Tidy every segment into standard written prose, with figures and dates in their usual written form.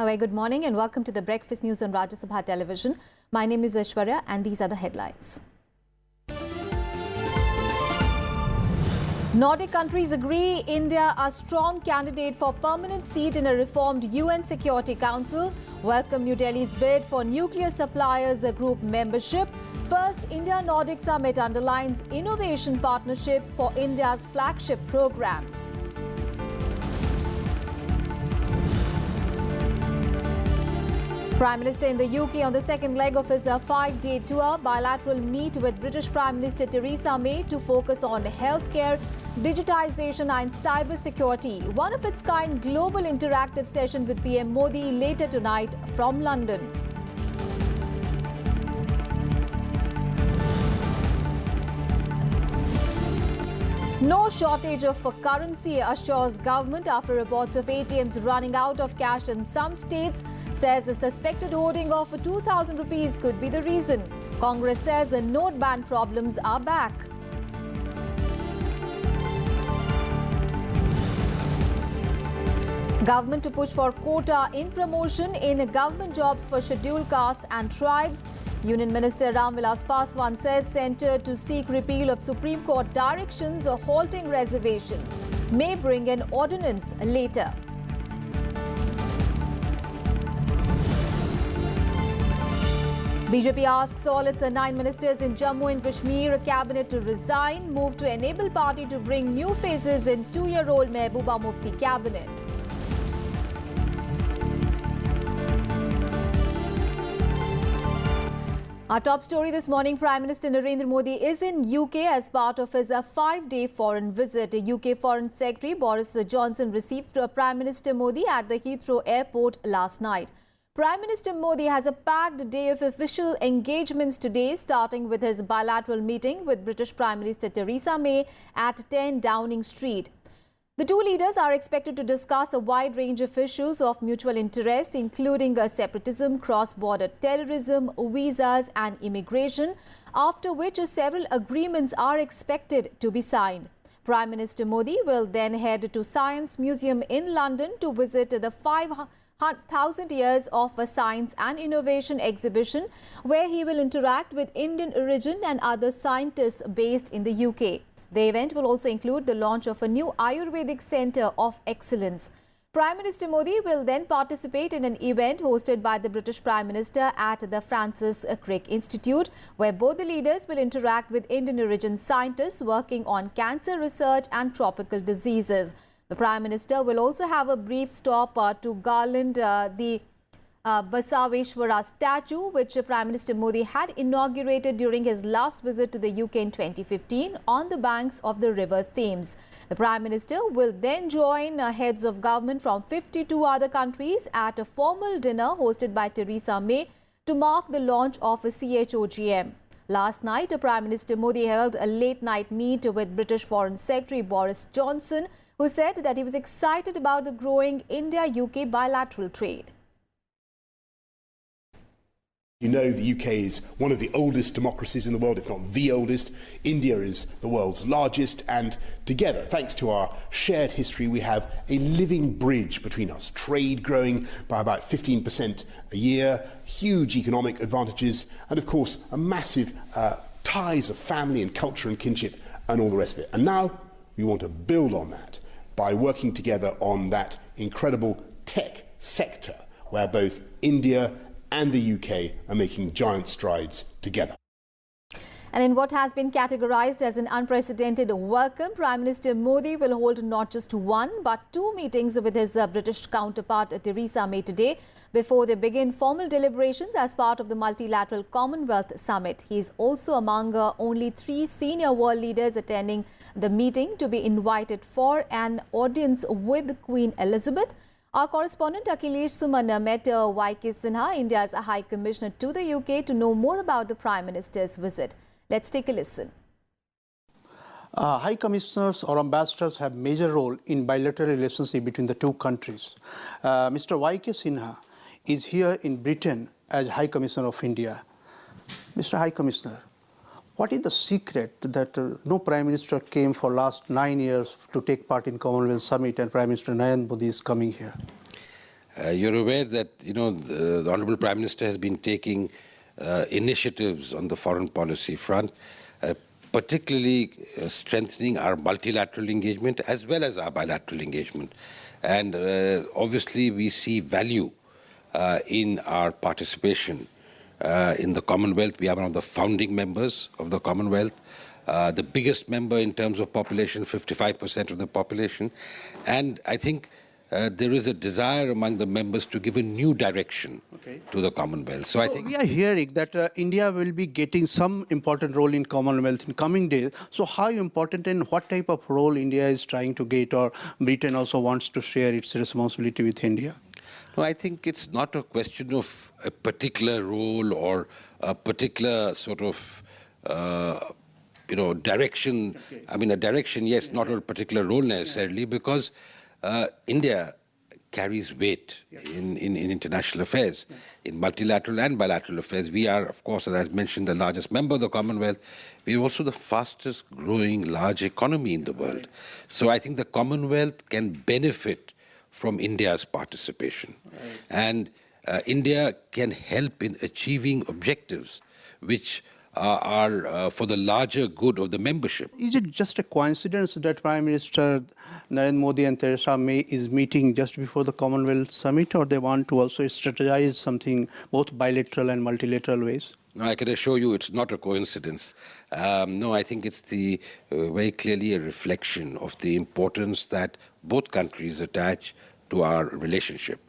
A very good morning and welcome to the Breakfast News on Rajya Sabha television. My name is Aishwarya and these are the headlines. Nordic countries agree India a strong candidate for permanent seat in a reformed UN Security Council. Welcome New Delhi's bid for nuclear suppliers group membership. First India-Nordic summit underlines innovation partnership for India's flagship programs. Prime Minister in the UK on the second leg of his 5-day tour. Bilateral meet with British Prime Minister Theresa May to focus on healthcare, digitization and cyber security. One of its kind global interactive session with PM Modi later tonight from London. No shortage of currency, assures government after reports of ATMs running out of cash in some states. Says the suspected hoarding of 2,000 rupees could be the reason. Congress says the note ban problems are back. Government to push for quota in promotion in government jobs for scheduled castes and tribes. Union Minister Ram Vilas Paswan says centre to seek repeal of Supreme Court directions or halting reservations. May bring an ordinance later. BJP asks all its 9 ministers in Jammu and Kashmir cabinet to resign. Move to enable party to bring new faces in 2-year-old Mehbooba Mufti cabinet. Our top story this morning, Prime Minister Narendra Modi is in UK as part of his 5-day foreign visit. UK Foreign Secretary Boris Johnson received Prime Minister Modi at the Heathrow Airport last night. Prime Minister Modi has a packed day of official engagements today, starting with his bilateral meeting with British Prime Minister Theresa May at 10 Downing Street. The two leaders are expected to discuss a wide range of issues of mutual interest, including separatism, cross-border terrorism, visas and immigration, after which several agreements are expected to be signed. Prime Minister Modi will then head to Science Museum in London to visit the 5,000 Years of Science and Innovation exhibition, where he will interact with Indian origin and other scientists based in the UK. The event will also include the launch of a new Ayurvedic Centre of Excellence. Prime Minister Modi will then participate in an event hosted by the British Prime Minister at the Francis Crick Institute, where both the leaders will interact with Indian origin scientists working on cancer research and tropical diseases. The Prime Minister will also have a brief stop to garland the Basaveshwara statue, which Prime Minister Modi had inaugurated during his last visit to the UK in 2015 on the banks of the River Thames. The Prime Minister will then join heads of government from 52 other countries at a formal dinner hosted by Theresa May to mark the launch of a CHOGM. Last night, Prime Minister Modi held a late-night meet with British Foreign Secretary Boris Johnson, who said that he was excited about the growing India-UK bilateral trade. You know, the UK is one of the oldest democracies in the world, if not the oldest. India is the world's largest, and together, thanks to our shared history, we have a living bridge between us. Trade growing by about 15% a year, huge economic advantages, and of course, a massive ties of family and culture and kinship and all the rest of it. And now we want to build on that by working together on that incredible tech sector where both India and the UK are making giant strides together. And in what has been categorized as an unprecedented welcome, Prime Minister Modi will hold not just one but 2 meetings with his British counterpart Theresa May today before they begin formal deliberations as part of the multilateral Commonwealth Summit. He is also among only 3 senior world leaders attending the meeting to be invited for an audience with Queen Elizabeth. Our correspondent Akhilesh Suman met YK Sinha, India's High Commissioner to the UK, to know more about the Prime Minister's visit. Let's take a listen. High Commissioners or ambassadors have major role in bilateral relationship between the two countries. Mr. YK Sinha is here in Britain as High Commissioner of India. Mr. High Commissioner, what is the secret that no Prime Minister came for last 9 years to take part in Commonwealth Summit and Prime Minister Narendra Modi is coming here? You're aware that, the Honorable Prime Minister has been taking initiatives on the foreign policy front, particularly strengthening our multilateral engagement as well as our bilateral engagement. And obviously we see value in our participation in the Commonwealth. We are one of the founding members of the Commonwealth, the biggest member in terms of population, 55% of the population. And I think there is a desire among the members to give a new direction to the Commonwealth. So I think we are hearing that India will be getting some important role in Commonwealth in coming days. So how important and what type of role India is trying to get, or Britain also wants to share its responsibility with India? No, I think it's not a question of a particular role or a particular sort of direction. Okay. I mean, a direction, yes, not a particular role necessarily, because India carries weight in international affairs, in multilateral and bilateral affairs. We are, of course, as I mentioned, the largest member of the Commonwealth. We are also the fastest growing large economy in the world. So I think the Commonwealth can benefit from India's participation. And India can help in achieving objectives which are for the larger good of the membership. Is it just a coincidence that Prime Minister Narendra Modi and Theresa May is meeting just before the Commonwealth Summit, or they want to also strategize something both bilateral and multilateral ways? No, I can assure you it's not a coincidence. No, I think it's very clearly a reflection of the importance that both countries attach to our relationship.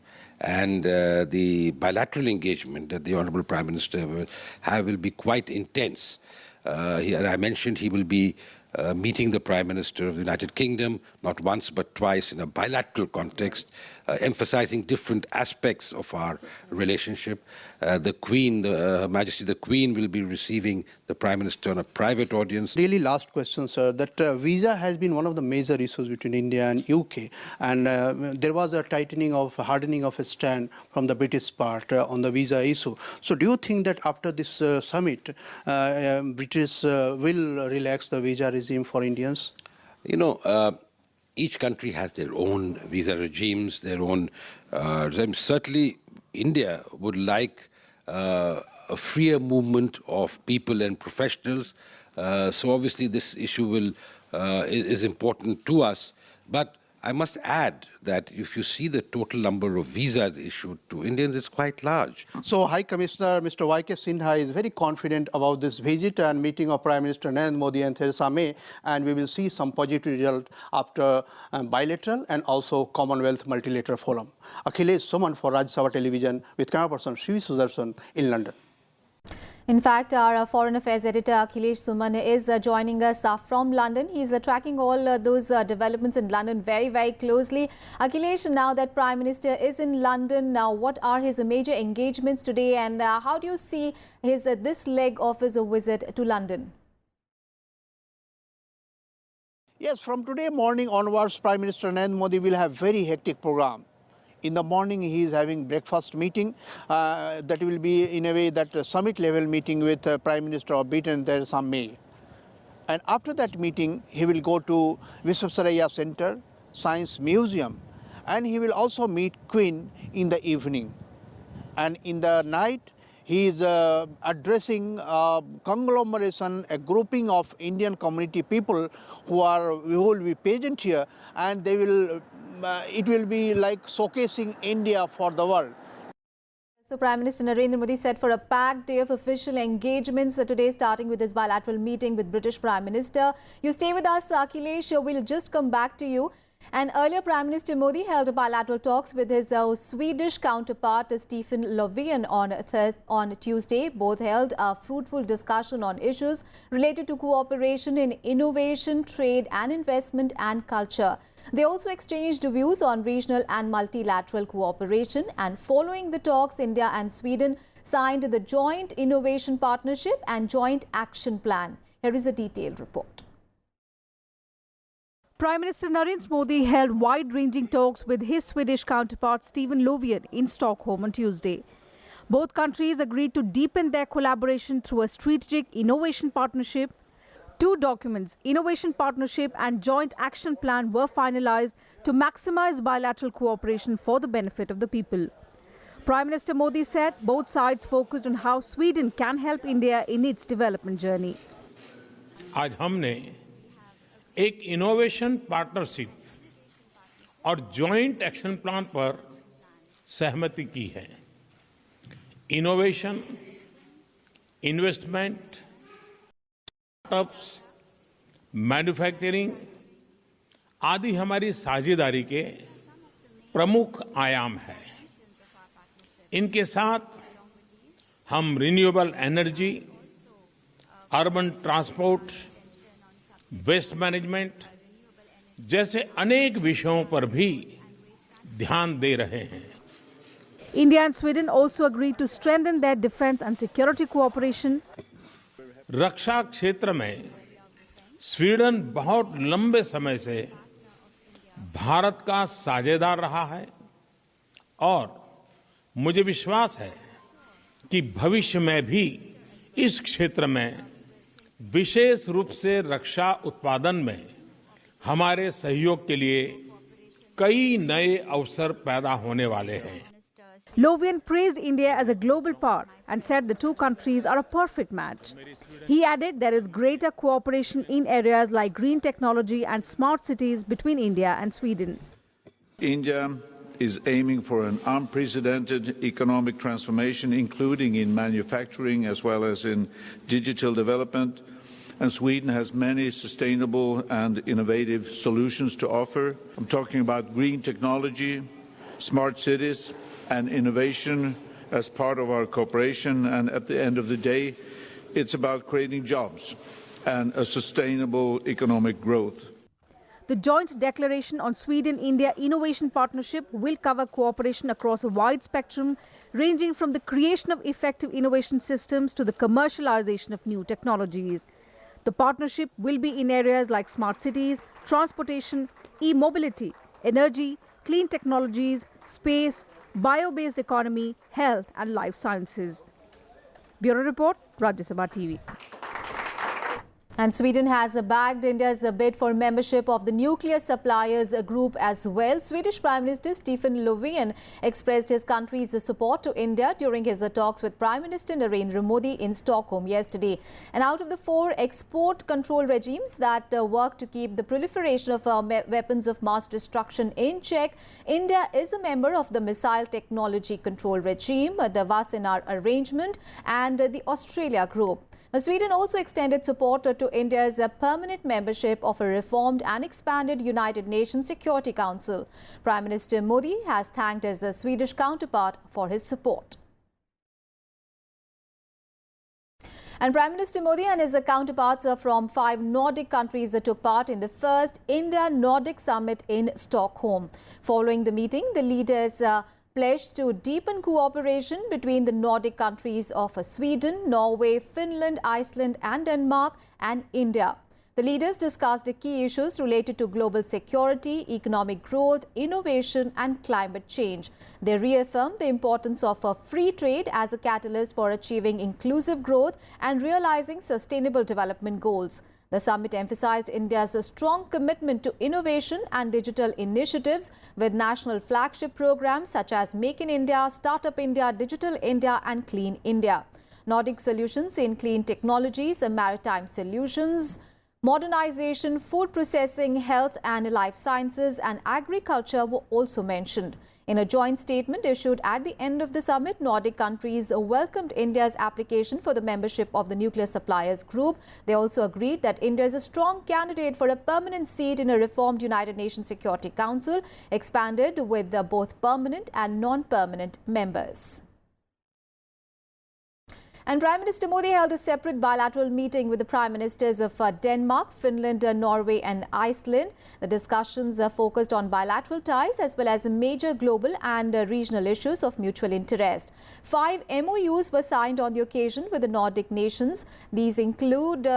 And the bilateral engagement that the Honourable Prime Minister will be quite intense. As I mentioned, he will be meeting the Prime Minister of the United Kingdom, not once but twice in a bilateral context, emphasizing different aspects of our relationship. The Queen, Her Majesty the Queen, will be receiving the Prime Minister on a private audience. Really last question, sir, that visa has been one of the major issues between India and UK, and there was a hardening of a stand from the British part on the visa issue. So do you think that after this summit, British will relax the visa regime for Indians? Each country has their own visa regimes, their own certainly India would like a freer movement of people and professionals. So obviously this issue is important to us. But I must add that if you see the total number of visas issued to Indians, it's quite large. So High Commissioner Mr. Y.K. Sinha is very confident about this visit and meeting of Prime Minister Narendra Modi and Theresa May, and we will see some positive result after bilateral and also Commonwealth multilateral forum. Akhilesh Suman for Rajya Sabha Television with camera person Shivi Sudarshan in London. In fact, our Foreign Affairs editor Akhilesh Suman is joining us from London. He's tracking all those developments in London very, very closely. Akhilesh, now that Prime Minister is in London, now what are his major engagements today, and how do you see this leg of his visit to London? Yes, from today morning onwards, Prime Minister Narendra Modi will have very hectic program. In the morning, he is having breakfast meeting that will be in a way that summit level meeting with Prime Minister of Britain, Theresa May. And after that meeting, he will go to Visvesvaraya Center, Science Museum, and he will also meet Queen in the evening. And in the night, he is addressing a conglomeration, a grouping of Indian community people who will be present here, and they will. It will be like showcasing India for the world. So Prime Minister Narendra Modi set for a packed day of official engagements today, starting with his bilateral meeting with British Prime Minister. You stay with us, Akhilesh. We'll just come back to you. And earlier, Prime Minister Modi held bilateral talks with his Swedish counterpart, Stefan Löfven, on Tuesday. Both held a fruitful discussion on issues related to cooperation in innovation, trade and investment and culture. They also exchanged views on regional and multilateral cooperation. And following the talks, India and Sweden signed the Joint Innovation Partnership and Joint Action Plan. Here is a detailed report. Prime Minister Narendra Modi held wide-ranging talks with his Swedish counterpart Stefan Löfven in Stockholm on Tuesday. Both countries agreed to deepen their collaboration through a strategic innovation partnership, Two documents, Innovation Partnership and Joint Action Plan, were finalized to maximize bilateral cooperation for the benefit of the people. Prime Minister Modi said both sides focused on how Sweden can help India in its development journey. आज हमने एक innovation partnership और joint action plan पर सहमति की है। Innovation, investment, startups, manufacturing आदि हमारी साझेदारी के प्रमुख आयाम हैं। इनके साथ हम renewable energy, urban transport, waste management जैसे अनेक विषयों पर भी ध्यान दे रहे हैं। India and Sweden also agreed to strengthen their defense and security cooperation. रक्षा क्षेत्र में स्वीडन बहुत लंबे समय से भारत का साझेदार रहा है और मुझे विश्वास है कि भविष्य में भी इस क्षेत्र में विशेष रूप से रक्षा उत्पादन में हमारे सहयोग के लिए कई नए अवसर पैदा होने वाले हैं। Lovian praised India as a global power and said the two countries are a perfect match. He added there is greater cooperation in areas like green technology and smart cities between India and Sweden. India is aiming for an unprecedented economic transformation, including in manufacturing as well as in digital development. And Sweden has many sustainable and innovative solutions to offer. I'm talking about green technology, smart cities, and innovation as part of our cooperation. And at the end of the day, it's about creating jobs and a sustainable economic growth. The joint declaration on Sweden-India Innovation Partnership will cover cooperation across a wide spectrum, ranging from the creation of effective innovation systems to the commercialization of new technologies. The partnership will be in areas like smart cities, transportation, e-mobility, energy, clean technologies, space, bio-based economy, health and life sciences. Bureau Report, Rajya Sabha TV. And Sweden has backed India's bid for membership of the nuclear suppliers group as well. Swedish Prime Minister Stefan Löfven expressed his country's support to India during his talks with Prime Minister Narendra Modi in Stockholm yesterday. And out of the 4 export control regimes that work to keep the proliferation of weapons of mass destruction in check, India is a member of the Missile Technology Control Regime, the Wassenaar Arrangement and the Australia Group. Now, Sweden also extended support to India's permanent membership of a reformed and expanded United Nations Security Council. Prime Minister Modi has thanked his Swedish counterpart for his support. And Prime Minister Modi and his counterparts from 5 Nordic countries took part in the first India-Nordic Summit in Stockholm. Following the meeting, the leaders pledged to deepen cooperation between the Nordic countries of Sweden, Norway, Finland, Iceland and Denmark and India. The leaders discussed key issues related to global security, economic growth, innovation and climate change. They reaffirmed the importance of free trade as a catalyst for achieving inclusive growth and realizing sustainable development goals. The summit emphasized India's strong commitment to innovation and digital initiatives with national flagship programs such as Make in India, Startup India, Digital India and Clean India. Nordic solutions in clean technologies, maritime solutions, modernization, food processing, health and life sciences and agriculture were also mentioned. In a joint statement issued at the end of the summit, Nordic countries welcomed India's application for the membership of the Nuclear Suppliers Group. They also agreed that India is a strong candidate for a permanent seat in a reformed United Nations Security Council, expanded with both permanent and non-permanent members. And Prime Minister Modi held a separate bilateral meeting with the Prime Ministers of Denmark, Finland, Norway and Iceland. The discussions focused on bilateral ties as well as major global and regional issues of mutual interest. 5 MOUs were signed on the occasion with the Nordic nations. These include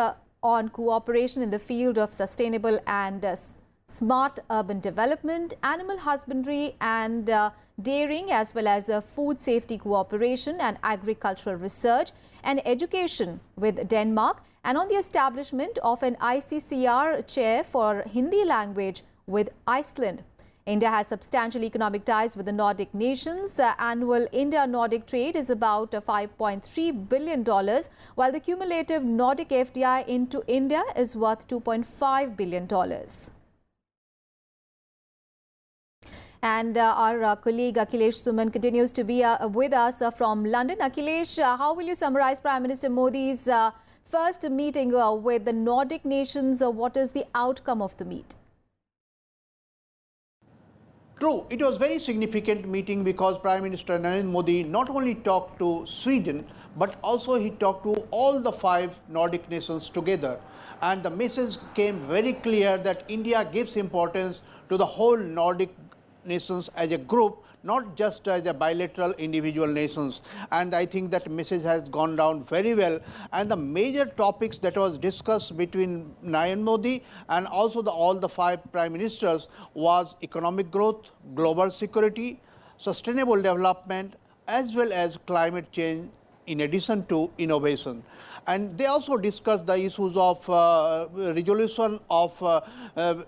on cooperation in the field of sustainable and smart urban development, animal husbandry and dairying, as well as food safety cooperation and agricultural research and education with Denmark, and on the establishment of an ICCR chair for Hindi language with Iceland. India has substantial economic ties with the Nordic nations. Annual India-Nordic trade is about $5.3 billion, while the cumulative Nordic FDI into India is worth $2.5 billion. And our colleague Akhilesh Suman continues to be with us from London. Akhilesh, how will you summarize Prime Minister Modi's first meeting with the Nordic nations? What is the outcome of the meet? True, it was a very significant meeting because Prime Minister Narendra Modi not only talked to Sweden, but also he talked to all the 5 Nordic nations together. And the message came very clear that India gives importance to the whole Nordic nations as a group, not just as a bilateral individual nations. And I think that message has gone down very well. And the major topics that was discussed between Narendra Modi and also all the 5 prime ministers was economic growth, global security, sustainable development, as well as climate change, in addition to innovation. And they also discussed the issues of resolution of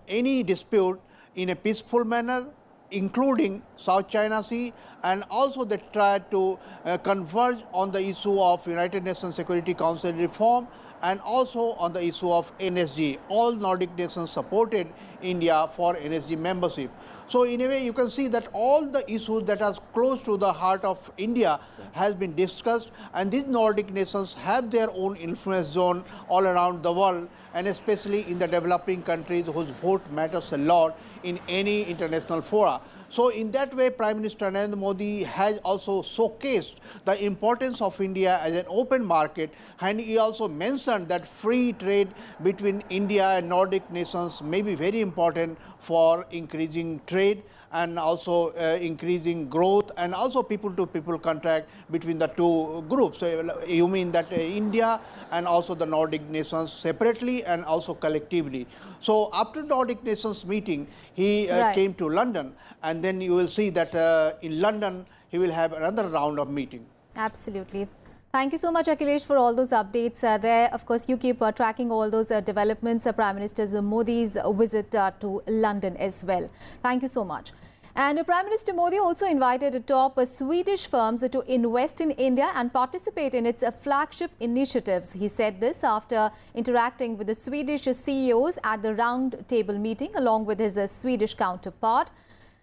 any dispute in a peaceful manner, including South China Sea, and also they tried to converge on the issue of United Nations Security Council reform and also on the issue of NSG. All Nordic nations supported India for NSG membership. So in a way, you can see that all the issues that are close to the heart of India has been discussed, and these Nordic nations have their own influence zone all around the world, and especially in the developing countries whose vote matters a lot in any international fora. So in that way, Prime Minister Narendra Modi has also showcased the importance of India as an open market, and he also mentioned that free trade between India and Nordic nations may be very important for increasing trade and also increasing growth and also people-to-people contact between the two groups. So you mean that India and also the Nordic nations separately and also collectively. So after Nordic nations meeting, he came to London, and then you will see that in London he will have another round of meeting. Absolutely. Thank you so much, Akhilesh, for all those updates there. Of course, you keep tracking all those developments, Prime Minister Modi's visit to London as well. Thank you so much. And Prime Minister Modi also invited top Swedish firms to invest in India and participate in its flagship initiatives. He said this after interacting with the Swedish CEOs at the round table meeting along with his Swedish counterpart.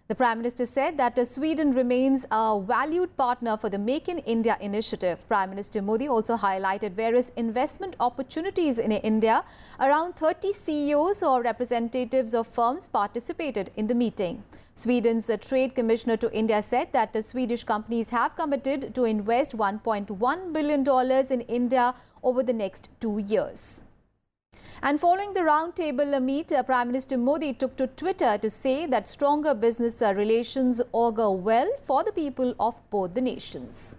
The Prime Minister said that Sweden remains a valued partner for the Make in India initiative. Prime Minister Modi also highlighted various investment opportunities in India. Around 30 CEOs or representatives of firms participated in the meeting. Sweden's Trade Commissioner to India said that the Swedish companies have committed to invest $1.1 billion in India over the next 2 years. And following the roundtable meet, Prime Minister Modi took to Twitter to say that stronger business relations augur well for the people of both the nations.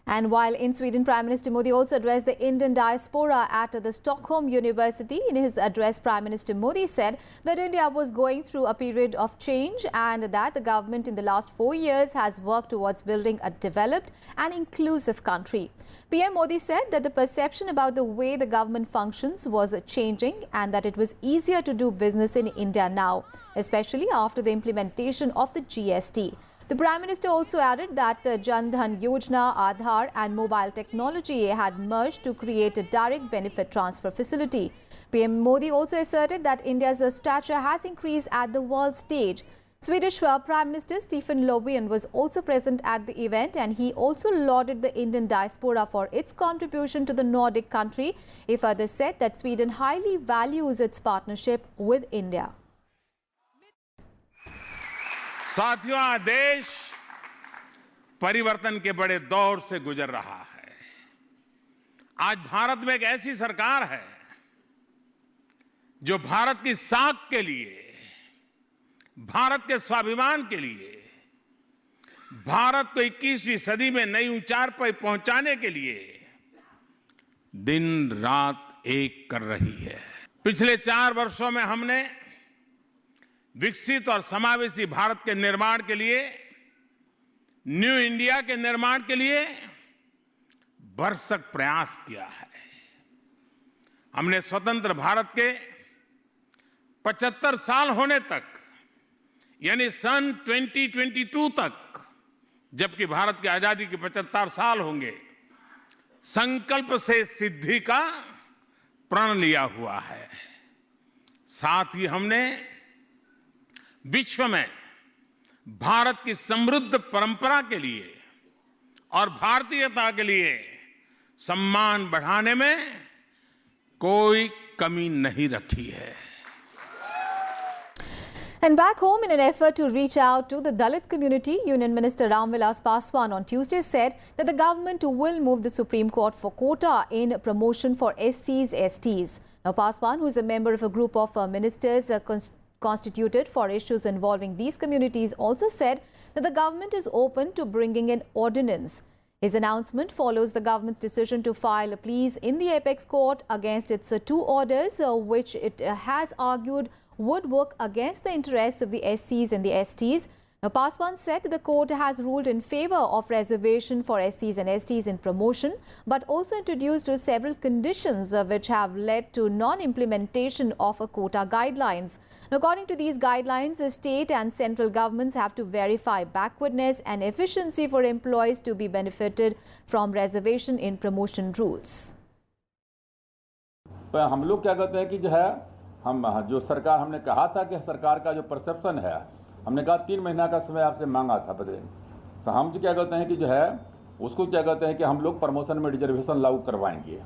And while in Sweden, Prime Minister Modi also addressed the Indian diaspora at the Stockholm University. In his address, Prime Minister Modi said that India was going through a period of change and that the government in the last 4 years has worked towards building a developed and inclusive country. PM Modi said that the perception about the way the government functions was changing and that it was easier to do business in India now, especially after the implementation of the GST. The Prime Minister also added that Jan Dhan Yojana, Aadhaar and mobile technology had merged to create a direct benefit transfer facility. PM Modi also asserted that India's stature has increased at the world stage. Swedish Prime Minister Stefan Löfven was also present at the event, and he also lauded the Indian diaspora for its contribution to the Nordic country. He further said that Sweden highly values its partnership with India. साथियों, आज देश परिवर्तन के बड़े दौर से गुजर रहा है। आज भारत में एक ऐसी सरकार है जो भारत की साख के लिए, भारत के स्वाभिमान के लिए, भारत को 21वीं सदी में नई ऊंचाई पर पहुंचाने के लिए दिन रात एक कर रही है। पिछले 4 वर्षों में हमने विकसित और समावेशी भारत के निर्माण के लिए, न्यू इंडिया के निर्माण के लिए भरसक प्रयास किया है। हमने स्वतंत्र भारत के 75 साल होने तक, यानी सन 2022 तक, जबकि भारत की आजादी के 75 साल होंगे, संकल्प से सिद्धि का प्रण लिया हुआ है। साथ ही हमने विश्व में भारत की समृद्ध परंपरा के लिए और भारतीयता के लिए सम्मान बढ़ाने में कोई कमी नहीं रखी है। And back home, in an effort to reach out to the Dalit community, Union Minister Ramvilas Paswan on Tuesday said that the government will move the Supreme Court for quota in promotion for SCs, STs. Now, Paswan, who is a member of a group of ministers constituted for issues involving these communities, also said that the government is open to bringing an ordinance. His announcement follows the government's decision to file pleas in the apex court against its two orders, which it has argued would work against the interests of the SCs and the STs. Now, Paswan said the court has ruled in favor of reservation for SCs and STs in promotion, but also introduced several conditions which have led to non-implementation of a quota guidelines. Now, according to these guidelines, state and central governments have to verify backwardness and efficiency for employees to be benefited from reservation in promotion rules. पर हम लोग क्या कहते हैं कि जो है हम जो सरकार, हमने कहा था कि सरकार का जो परसेप्शन है, हमने कहा 3 महीना का समय आपसे मांगा था। तो हम जो क्या कहते हैं कि जो है उसको क्या कहते हैं कि हम लोग प्रमोशन में रिजर्वेशन लागू करवाएंगे। ये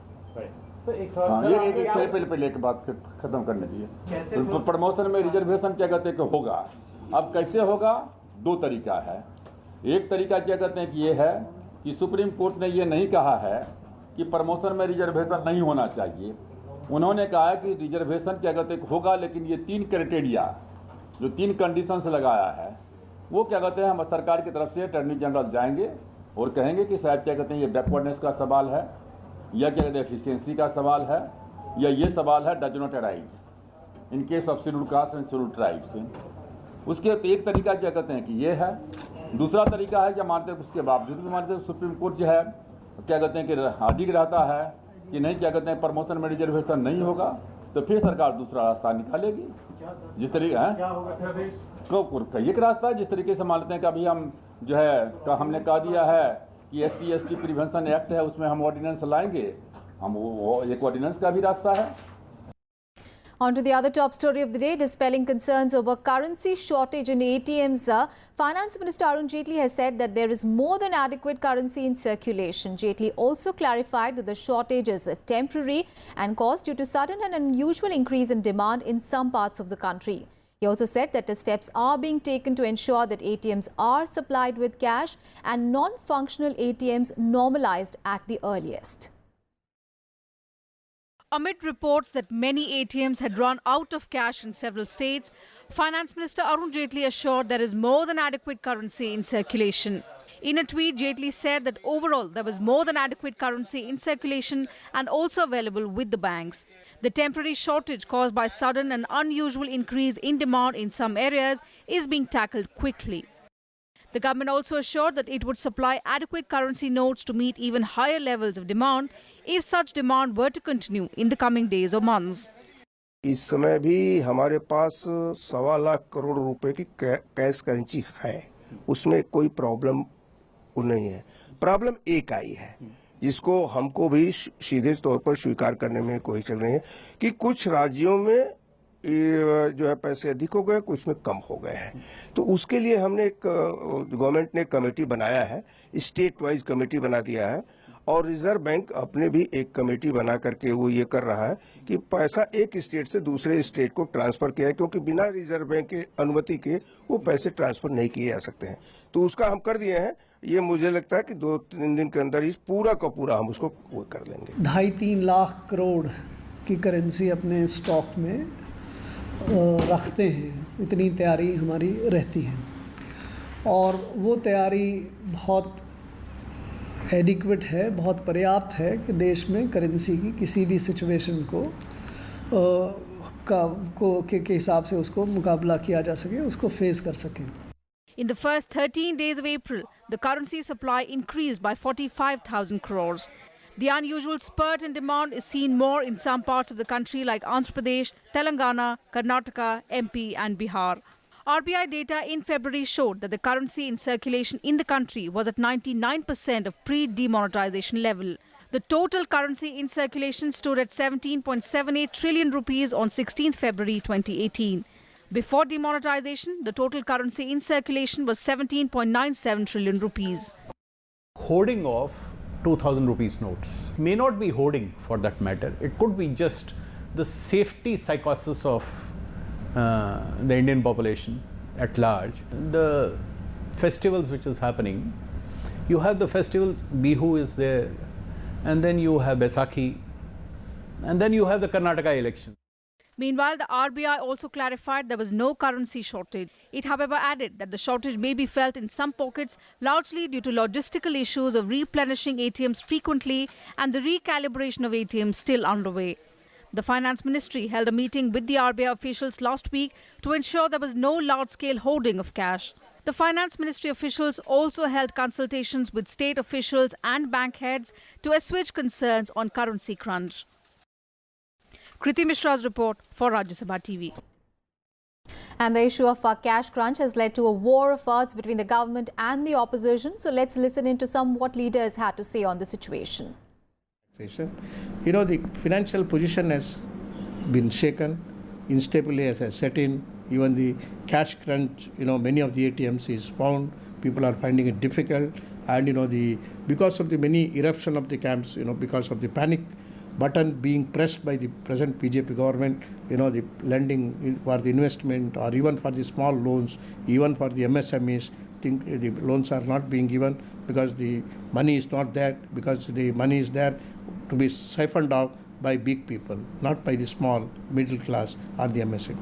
पहले एक बात खत्म करने दीजिए। तो प्रमोशन में रिजर्वेशन क्या कहते हैं कि होगा। अब कैसे होगा? 2 तरीका है। एक तरीका क्या कहते हैं कि ये है कि सुप्रीम कोर्ट ने ये नहीं कहा है कि प्रमोशन में रिजर्वेशन नहीं होना चाहिए। उन्होंने कहा है कि रिजर्वेशन क्या कहते हैं होगा, लेकिन ये 3 क्राइटेरिया जो 3 कंडीशंस लगाया है, वो क्या कहते हैं हम सरकार की तरफ से अटॉर्नी जनरल जाएंगे और कहेंगे कि साहब क्या कहते हैं ये बैकवर्डनेस का सवाल है, या क्या कहते हैं एफिशिएंसी का सवाल है, या ये सवाल है does not arise in case of scheduled caste and scheduled tribes. उसके एक तरीका क्या कहते हैं कि ये है। दूसरा तरीका है क्या मानते हैं उसके बावजूद भी मानते हैं सुप्रीम कोर्ट जो है क्या कहते हैं कि हाजिर रहता है कि नहीं क्या कहते हैं प्रमोशन में रिजर्वेशन नहीं होगा, तो फिर सरकार दूसरा रास्ता निकालेगी। जिस तरीके है एक रास्ता है, जिस तरीके से मान लेते हैं कि अभी हम जो है हमने कह दिया है कि SC ST प्रिवेंशन एक्ट है, उसमें हम ऑर्डिनेंस लाएंगे, हम वो एक ऑर्डिनेंस का भी रास्ता है। On to the other top story of the day, dispelling concerns over currency shortage in ATMs. Finance Minister Arun Jaitley has said that there is more than adequate currency in circulation. Jaitley also clarified that the shortage is temporary and caused due to sudden and unusual increase in demand in some parts of the country. He also said that the steps are being taken to ensure that ATMs are supplied with cash and non-functional ATMs normalized at the earliest. Amid reports that many ATMs had run out of cash in several states, Finance Minister Arun Jaitley assured there is more than adequate currency in circulation. In a tweet, Jaitley said that overall there was more than adequate currency in circulation and also available with the banks. The temporary shortage caused by sudden and unusual increase in demand in some areas is being tackled quickly. The government also assured that it would supply adequate currency notes to meet even higher levels of demand if such demand were to continue in the coming days or months. इस समय भी हमारे पास 1.25 लाख करोड़ रुपए की cash currency है, उसमें कोई problem नहीं है। प्रॉब्लम एक आई है जिसको हमको भी सीधे तौर पर स्वीकार करने में कोई चल रही है कि कुछ राज्यों में जो है पैसे अधिक हो गए, कुछ में कम हो गए हैं। तो उसके लिए हमने गवर्नमेंट ने कमेटी बनाया है, स्टेट वाइज कमेटी बना दिया है, और रिजर्व बैंक अपने भी एक कमेटी बना करके वो ये कर रहा है कि पैसा एक स्टेट से दूसरे स्टेट को ट्रांसफर किया है, क्योंकि बिना रिजर्व बैंक के अनुमति के वो पैसे ट्रांसफर नहीं किए जा सकते हैं। तो उसका हम कर दिए हैं। ये मुझे लगता है कि 2-3 दिन के अंदर इस पूरा का पूरा हम उसको वो कर लेंगे। 2.5-3 लाख करोड़ की करेंसी अपने स्टॉक में रखते हैं, इतनी तैयारी हमारी रहती है, और वो तैयारी बहुत एडिक्वेट है, बहुत पर्याप्त है कि देश में करेंसी की किसी भी सिचुएशन के हिसाब से उसको मुकाबला किया जा सके, उसको फेस कर सकें। In the first 13 days of April, the currency supply increased by 45,000 crores. The unusual spurt in demand is seen more in some parts of the country like Andhra Pradesh, Telangana, Karnataka, MP and Bihar. RBI data in February showed that the currency in circulation in the country was at 99% of pre-demonetization level. The total currency in circulation stood at 17.78 trillion rupees on 16th February 2018. Before demonetization, the total currency in circulation was 17.97 trillion rupees. Hoarding of 2000 rupees notes may not be hoarding for that matter. It could be just the safety psychosis of the Indian population at large. The festivals which is happening, you have the festivals, Bihu is there, and then you have Baisakhi, and then you have the Karnataka election. Meanwhile, the RBI also clarified there was no currency shortage. It, however, added that the shortage may be felt in some pockets, largely due to logistical issues of replenishing ATMs frequently and the recalibration of ATMs still underway. The Finance Ministry held a meeting with the RBI officials last week to ensure there was no large-scale hoarding of cash. The Finance Ministry officials also held consultations with state officials and bank heads to assuage concerns on currency crunch. Kriti Mishra's report for Rajya Sabha TV. And the issue of cash crunch has led to a war of words between the government and the opposition. So let's listen into some what leaders had to say on the situation. You know, the financial position has been shaken, instability has set in, even the cash crunch, you know, many of the ATMs is found, people are finding it difficult, and, you know, because of the many eruption of the camps, you know, because of the panic button being pressed by the present BJP government, you know, the lending for the investment or even for the small loans, even for the MSMEs, think the loans are not being given because the money is not there, because the money is there to be siphoned off by big people, not by the small, middle class or the MSME.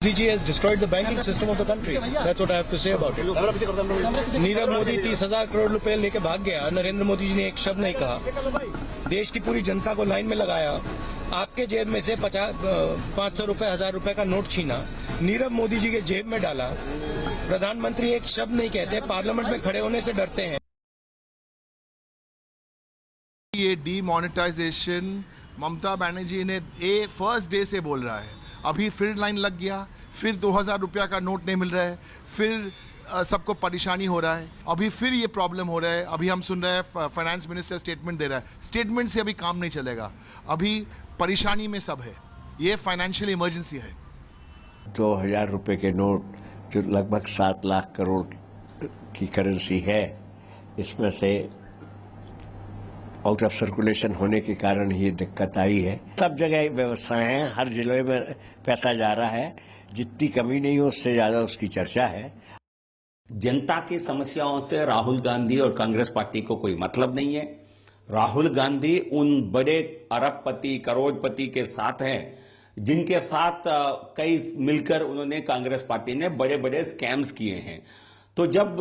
DG has destroyed the banking system of the country. That's what I have to say about it. Nirav Modi 30,000 crore रुपए लेके भाग गया. नरेंद्र मोदी जी ने एक शब्द नहीं कहा. देश की पूरी जनता को लाइन में लगाया. आपके जेब में से 500 रुपए, 1000 रुपए का नोट छीना. नीरव मोदी जी के जेब में डाला. प्रधानमंत्री एक शब्द नहीं कहते. पार्लियामेंट में खड़े होने से डरते हैं. ये डीमोनेटाइजेशन ममता बनर्जी ने फर्स्ट डे से बोल रहा है. अभी फिर लाइन लग गया, फिर 2000 रुपया का नोट नहीं मिल रहा है, फिर सबको परेशानी हो रहा है, अभी फिर ये प्रॉब्लम हो रहा है. अभी हम सुन रहे हैं फाइनेंस मिनिस्टर स्टेटमेंट दे रहा है. स्टेटमेंट से अभी काम नहीं चलेगा. अभी परेशानी में सब है. ये फाइनेंशियल इमरजेंसी है. 2000 रुपए के नोट जो लगभग 7 लाख करोड़ की करेंसी है, इसमें से आउट ऑफ सर्कुलेशन होने के कारण ही दिक्कत आई है. सब जगह व्यवस्था है, हर जिले में पैसा जा रहा है. जितनी कमी नहीं हो उससे ज्यादा उसकी चर्चा है. जनता की समस्याओं से राहुल गांधी और कांग्रेस पार्टी को कोई मतलब नहीं है. राहुल गांधी उन बड़े अरबपति करोड़पति के साथ हैं जिनके साथ कई मिलकर उन्होंने कांग्रेस पार्टी ने बड़े बड़े स्कैम्स किए हैं. तो जब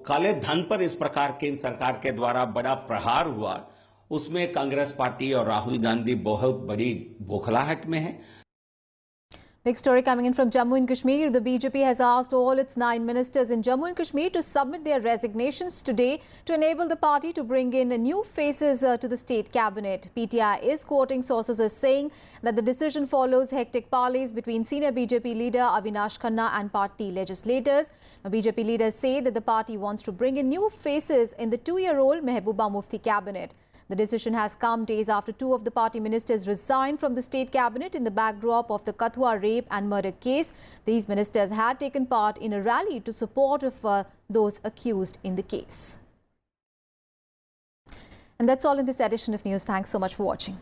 काले धन पर इस प्रकार के सरकार के द्वारा बड़ा प्रहार हुआ, उसमें कांग्रेस पार्टी और राहुल गांधी बहुत बड़ी बौखलाहट में है. Big story coming in from Jammu and Kashmir. The BJP has asked all its 9 ministers in Jammu and Kashmir to submit their resignations today to enable the party to bring in new faces to the state cabinet. PTI is quoting sources as saying that the decision follows hectic parleys between senior BJP leader Avinash Khanna and party legislators. Now, BJP leaders say that the party wants to bring in new faces in the 2-year-old Mehbooba Mufti cabinet. The decision has come days after 2 of the party ministers resigned from the state cabinet in the backdrop of the Kathua rape and murder case. These ministers had taken part in a rally to support of those accused in the case. And that's all in this edition of news. Thanks so much for watching.